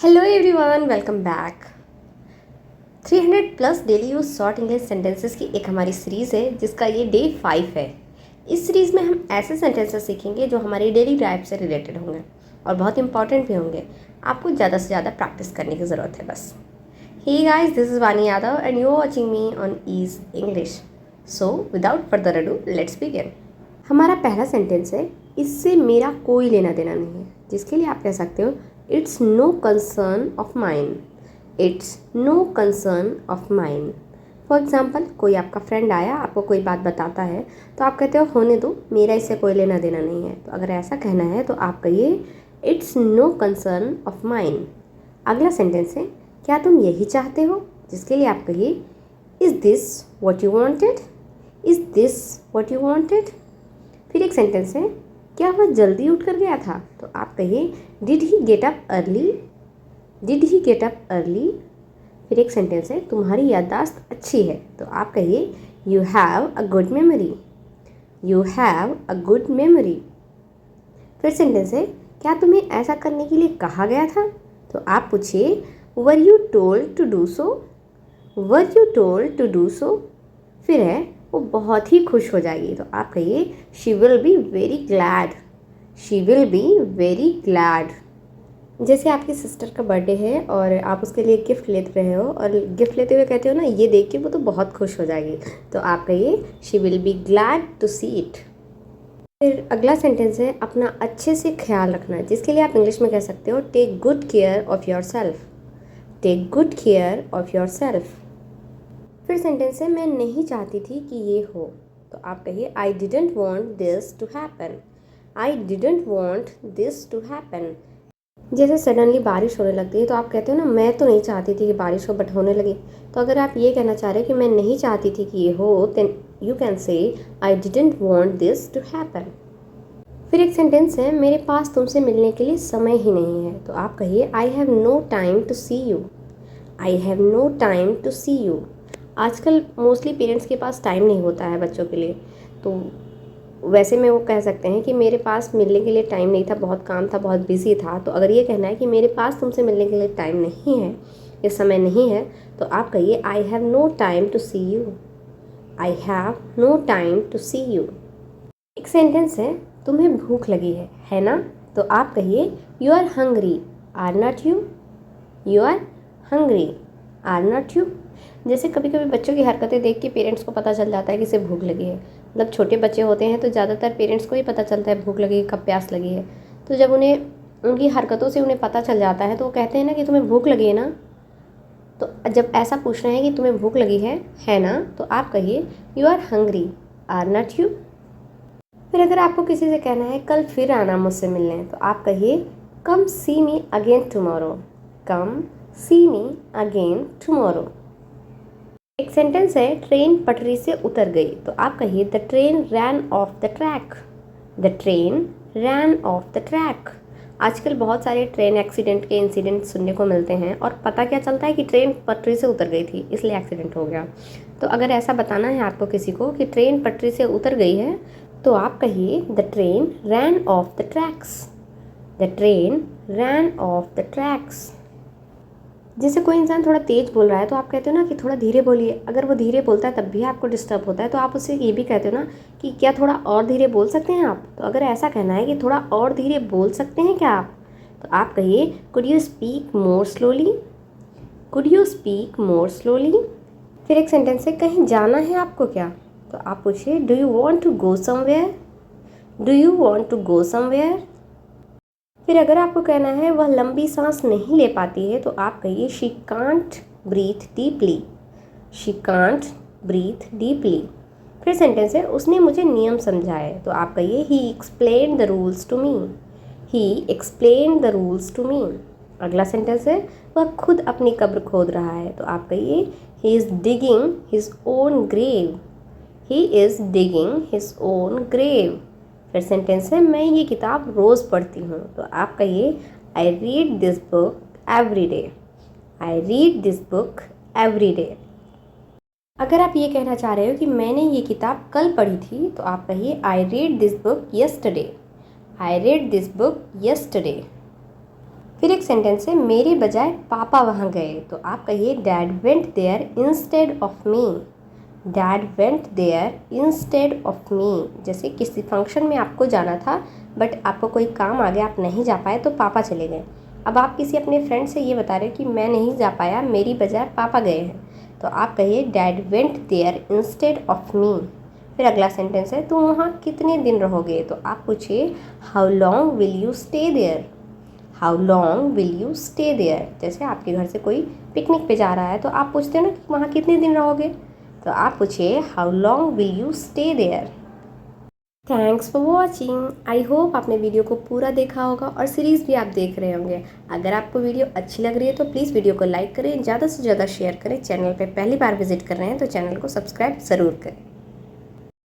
Hello everyone, welcome back. 300 plus daily use short English sentences की एक हमारी series है जिसका ये डे 5 है। इस सीरीज़ में हम ऐसे सेंटेंसेस सीखेंगे जो हमारी डेली लाइफ से रिलेटेड होंगे और बहुत इंपॉर्टेंट भी होंगे। आपको ज़्यादा से ज़्यादा प्रैक्टिस करने की ज़रूरत है बस। Hey guys, this is Vani Yadav and you are watching me on ease English. So without further ado let's begin. हमारा पहला सेंटेंस है, इससे मेरा कोई लेना देना नहीं है, जिसके लिए आप कह सकते हो it's no concern of mine. It's no concern of mine. For example, कोई आपका फ्रेंड आया, आपको कोई बात बताता है तो आप कहते हो होने दो, मेरा इससे कोई लेना देना नहीं है। तो अगर ऐसा कहना है तो आप कहिए it's no concern of mine. अगला सेंटेंस है, क्या तुम यही चाहते हो, जिसके लिए आप कहिए is this what you wanted. Is this what you wanted. फिर एक सेंटेंस है, क्या वह जल्दी उठ कर गया था, तो आप कहिए did he get up early. Did he get up early. फिर एक सेंटेंस है, तुम्हारी याददाश्त अच्छी है, तो आप कहिए you have a good memory. You have a good memory. फिर सेंटेंस है, क्या तुम्हें ऐसा करने के लिए कहा गया था, तो आप पूछिए were you told to do so. Were you told to do so. फिर है, वो बहुत ही खुश हो जाएगी, तो आप कहिए she will be very glad. She will be very glad. जैसे आपकी सिस्टर का बर्थडे है और आप उसके लिए गिफ्ट लेते रहे हो और गिफ्ट लेते हुए कहते हो ना ये देख के वो तो बहुत खुश हो जाएगी, तो आप कहिए she will be glad to see it. फिर अगला सेंटेंस है, अपना अच्छे से ख्याल रखना, जिसके लिए आप इंग्लिश में कह सकते हो take good care of yourself. Take good care of yourself. फिर सेंटेंस है, मैं नहीं चाहती थी कि ये हो, तो आप कहिए I didn't want this to happen. I didn't want this to happen. जैसे सडनली बारिश होने लगती है तो आप कहते हो ना मैं तो नहीं चाहती थी कि बारिश हो बट होने लगी। तो अगर आप ये कहना चाह रहे हो कि मैं नहीं चाहती थी कि ये हो, then you can say I didn't want this to happen. फिर एक सेंटेंस है, मेरे पास तुमसे मिलने के लिए समय ही नहीं है, तो आप कहिए I have no time to see you. I have no time to see you. आजकल मोस्टली पेरेंट्स के पास टाइम नहीं होता है बच्चों के लिए, तो वैसे में वो कह सकते हैं कि मेरे पास मिलने के लिए टाइम नहीं था, बहुत काम था, बहुत बिजी था। तो अगर ये कहना है कि मेरे पास तुमसे मिलने के लिए टाइम नहीं है, ये समय नहीं है, तो आप कहिए I have no time to see you. I have no time to see you. एक सेंटेंस है, तुम्हें भूख लगी है ना, तो आप कहिए you are hungry are not you. You are hungry are not you. जैसे कभी कभी बच्चों की हरकतें देख के पेरेंट्स को पता चल जाता है कि इसे भूख लगी है। मतलब छोटे बच्चे होते हैं तो ज़्यादातर पेरेंट्स को ही पता चलता है भूख लगी, कब प्यास लगी है। तो जब उन्हें उनकी हरकतों से उन्हें पता चल जाता है तो वो कहते हैं ना कि तुम्हें भूख लगी है ना। तो जब ऐसा पूछ रहे हैं कि तुम्हें भूख लगी है ना, तो आप कहिए you are hungry are not you. फिर अगर आपको किसी से कहना है कल फिर आना मुझसे मिलने, तो आप कहिए come see me again tomorrow. Come see me again tomorrow. एक सेंटेंस है, ट्रेन पटरी से उतर गई, तो आप कहिए the train ran off the track. The train ran off the track. आजकल बहुत सारे ट्रेन एक्सीडेंट के इंसिडेंट सुनने को मिलते हैं और पता क्या चलता है कि ट्रेन पटरी से उतर गई थी इसलिए एक्सीडेंट हो गया। तो अगर ऐसा बताना है आपको किसी को कि ट्रेन पटरी से उतर गई है, तो आप कहिए the train ran off the tracks. The train ran off the tracks. जैसे कोई इंसान थोड़ा तेज़ बोल रहा है तो आप कहते हो ना कि थोड़ा धीरे बोलिए। अगर वो धीरे बोलता है तब भी आपको डिस्टर्ब होता है तो आप उससे ये भी कहते हो ना कि क्या थोड़ा और धीरे बोल सकते हैं आप। तो अगर ऐसा कहना है कि थोड़ा और धीरे बोल सकते हैं क्या आप, तो आप कहिए could you speak more slowly. Could you speak more slowly. फिर एक सेंटेंस है, कहीं जाना है आपको क्या, तो आप पूछिए do you want to go somewhere. Do you want to go somewhere. फिर अगर आपको कहना है वह लंबी सांस नहीं ले पाती है, तो आप कहिए she can't breathe deeply. She can't breathe deeply. फिर सेंटेंस है, उसने मुझे नियम समझाए, तो आप कहिए he explain the rules to me. He explain the rules to me. अगला सेंटेंस है, वह खुद अपनी कब्र खोद रहा है, तो आप कहिए he is digging his own grave. He is digging his own grave. फिर सेंटेंस है, मैं ये किताब रोज़ पढ़ती हूँ, तो आप कहिए I read this book every day. I read this book every day. अगर आप ये कहना चाह रहे हो कि मैंने ये किताब कल पढ़ी थी, तो आप कहिए I read this book yesterday. I read this book yesterday. फिर एक सेंटेंस है मेरे बजाय पापा वहाँ गए, तो आप कहिए dad went there instead of me. Dad went there instead of me. जैसे किसी फंक्शन में आपको जाना था बट आपको कोई काम आ गया, आप नहीं जा पाए तो पापा चले गए। अब आप किसी अपने फ्रेंड से ये बता रहे हो कि मैं नहीं जा पाया, मेरी बजाय पापा गए हैं, तो आप कहिए dad went there instead of me. फिर अगला सेंटेंस है तुम वहाँ कितने दिन रहोगे, तो आप पूछिए how long will you stay there. How long will you stay there. जैसे आपके घर से कोई पिकनिक पे जा रहा है तो आप पूछते हो ना कि वहाँ कितने दिन रहोगे, तो आप पूछिए how long will you stay there. Thanks for watching. I hope आपने वीडियो को पूरा देखा होगा और सीरीज़ भी आप देख रहे होंगे। अगर आपको वीडियो अच्छी लग रही है तो प्लीज़ वीडियो को लाइक करें, ज़्यादा से ज़्यादा शेयर करें। चैनल पे पहली बार विजिट कर रहे हैं तो चैनल को सब्सक्राइब ज़रूर करें।